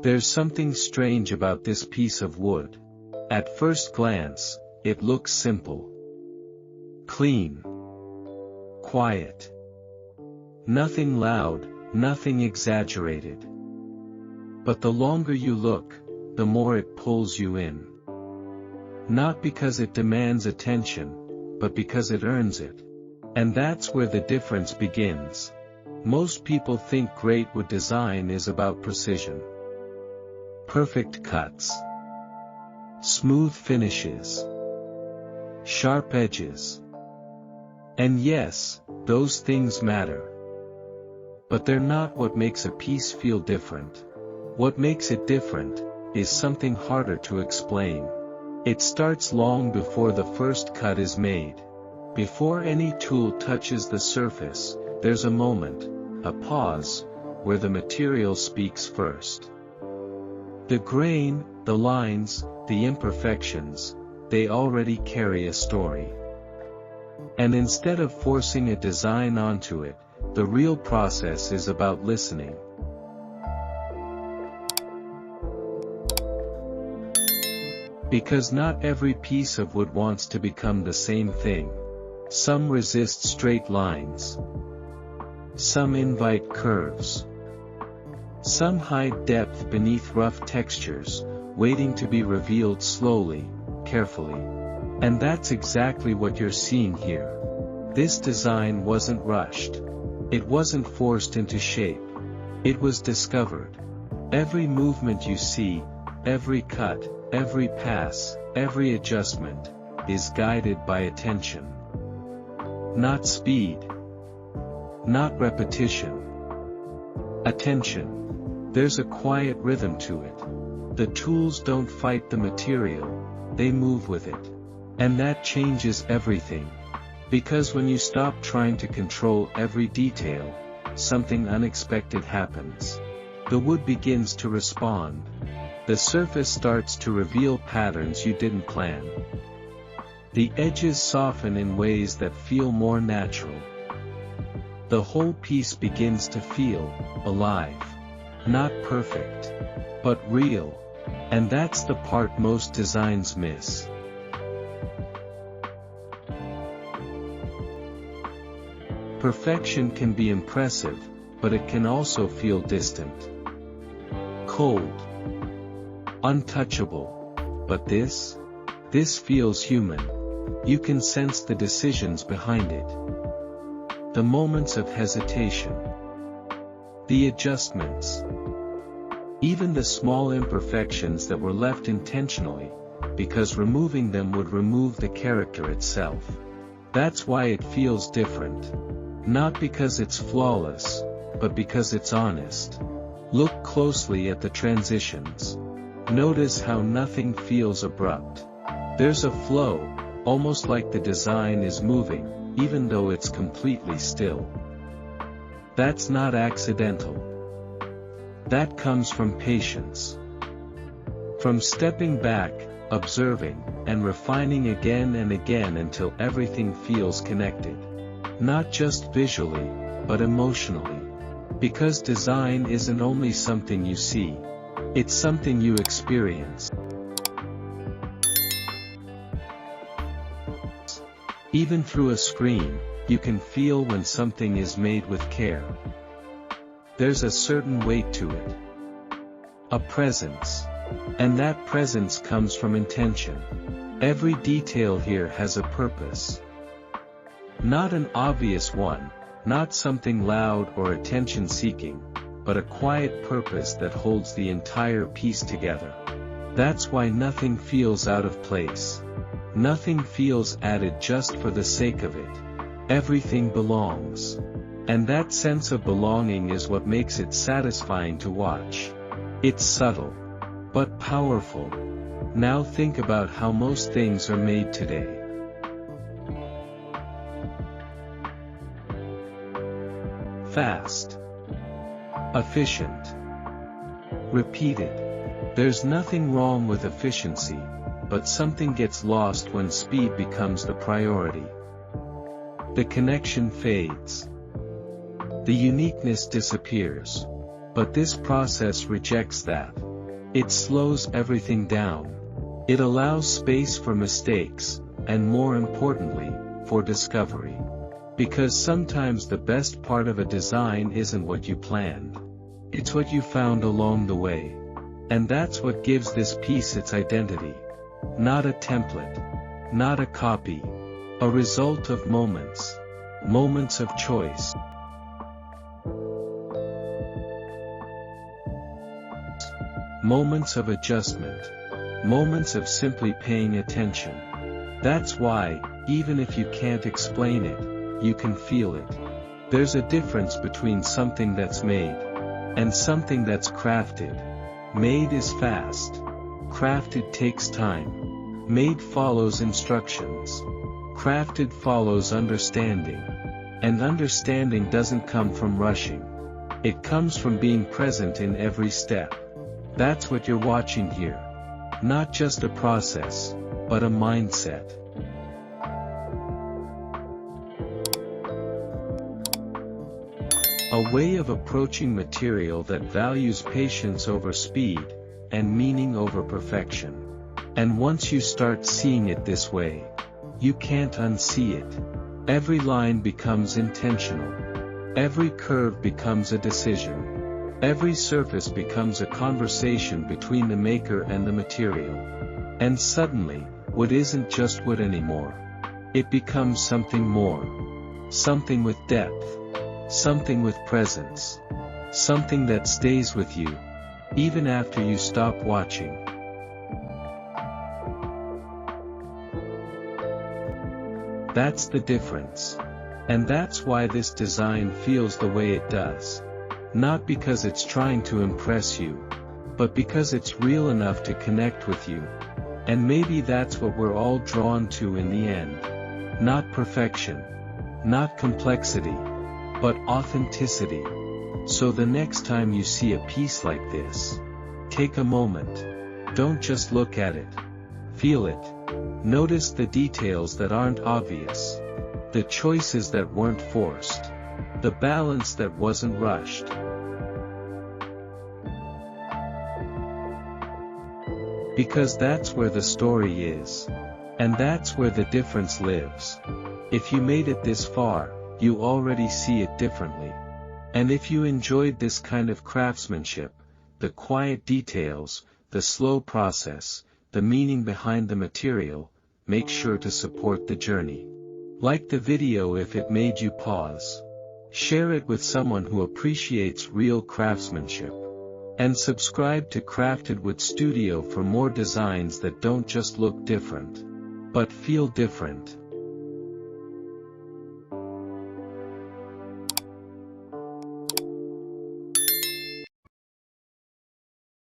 There's something strange about this piece of wood. At first glance, it looks simple. Clean. Quiet. Nothing loud, nothing exaggerated. But the longer you look, the more it pulls you in. Not because it demands attention, but because it earns it. And that's where the difference begins. Most people think great wood design is about precision. Perfect cuts. Smooth finishes. Sharp edges. And yes, those things matter. But they're not what makes a piece feel different. What makes it different is something harder to explain. It starts long before the first cut is made. Before any tool touches the surface, there's a moment, a pause, where the material speaks first. The grain, the lines, the imperfections, they already carry a story. And instead of forcing a design onto it, the real process is about listening. Because not every piece of wood wants to become the same thing. Some resist straight lines. Some invite curves. Some hide depth beneath rough textures, waiting to be revealed slowly, carefully. And that's exactly what you're seeing here. This design wasn't rushed. It wasn't forced into shape. It was discovered. Every movement you see, every cut, every pass, every adjustment, is guided by attention. Not speed. Not repetition. Attention. There's a quiet rhythm to it. The tools don't fight the material, they move with it. And that changes everything. Because when you stop trying to control every detail, something unexpected happens. The wood begins to respond. The surface starts to reveal patterns you didn't plan. The edges soften in ways that feel more natural. The whole piece begins to feel alive. Not perfect, but real. And that's the part most designs miss. Perfection can be impressive, but it can also feel distant. Cold. Untouchable. But this feels human. You can sense the decisions behind it. The moments of hesitation. The adjustments. Even the small imperfections that were left intentionally, because removing them would remove the character itself. That's why it feels different. Not because it's flawless, but because it's honest. Look closely at the transitions. Notice how nothing feels abrupt. There's a flow, almost like the design is moving, even though it's completely still. That's not accidental. That comes from patience. From stepping back, observing, and refining again and again until everything feels connected. Not just visually, but emotionally. Because design isn't only something you see. It's something you experience. Even through a screen, you can feel when something is made with care. There's a certain weight to it. A presence. And that presence comes from intention. Every detail here has a purpose. Not an obvious one, not something loud or attention-seeking, but a quiet purpose that holds the entire piece together. That's why nothing feels out of place. Nothing feels added just for the sake of it. Everything belongs. And that sense of belonging is what makes it satisfying to watch. It's subtle, but powerful. Now think about how most things are made today. Fast. Efficient. Repeated. There's nothing wrong with efficiency, but something gets lost when speed becomes the priority. The connection fades. The uniqueness disappears. But this process rejects that. It slows everything down. It allows space for mistakes, and more importantly, for discovery. Because sometimes the best part of a design isn't what you planned. It's what you found along the way. And that's what gives this piece its identity. Not a template. Not a copy. A result of moments. Moments of choice. Moments of adjustment. Moments of simply paying attention. That's why, even if you can't explain it, you can feel it. There's a difference between something that's made and something that's crafted. Made is fast. Crafted takes time. Made follows instructions. Crafted follows understanding. And understanding doesn't come from rushing. It comes from being present in every step. That's what you're watching here. Not just a process, but a mindset. A way of approaching material that values patience over speed, and meaning over perfection. And once you start seeing it this way, you can't unsee it. Every line becomes intentional. Every curve becomes a decision. Every surface becomes a conversation between the maker and the material. And suddenly, wood isn't just wood anymore. It becomes something more. Something with depth. Something with presence. Something that stays with you, even after you stop watching. That's the difference. And that's why this design feels the way it does. Not because it's trying to impress you, but because it's real enough to connect with you. And maybe that's what we're all drawn to in the end. Not perfection. Not complexity. But authenticity. So the next time you see a piece like this, take a moment. Don't just look at it. Feel it. Notice the details that aren't obvious. The choices that weren't forced. The balance that wasn't rushed. Because that's where the story is. And that's where the difference lives. If you made it this far, you already see it differently. And if you enjoyed this kind of craftsmanship, the quiet details, the slow process, the meaning behind the material, make sure to support the journey. Like the video if it made you pause. Share it with someone who appreciates real craftsmanship. And subscribe to Crafted Wood Studio for more designs that don't just look different, but feel different.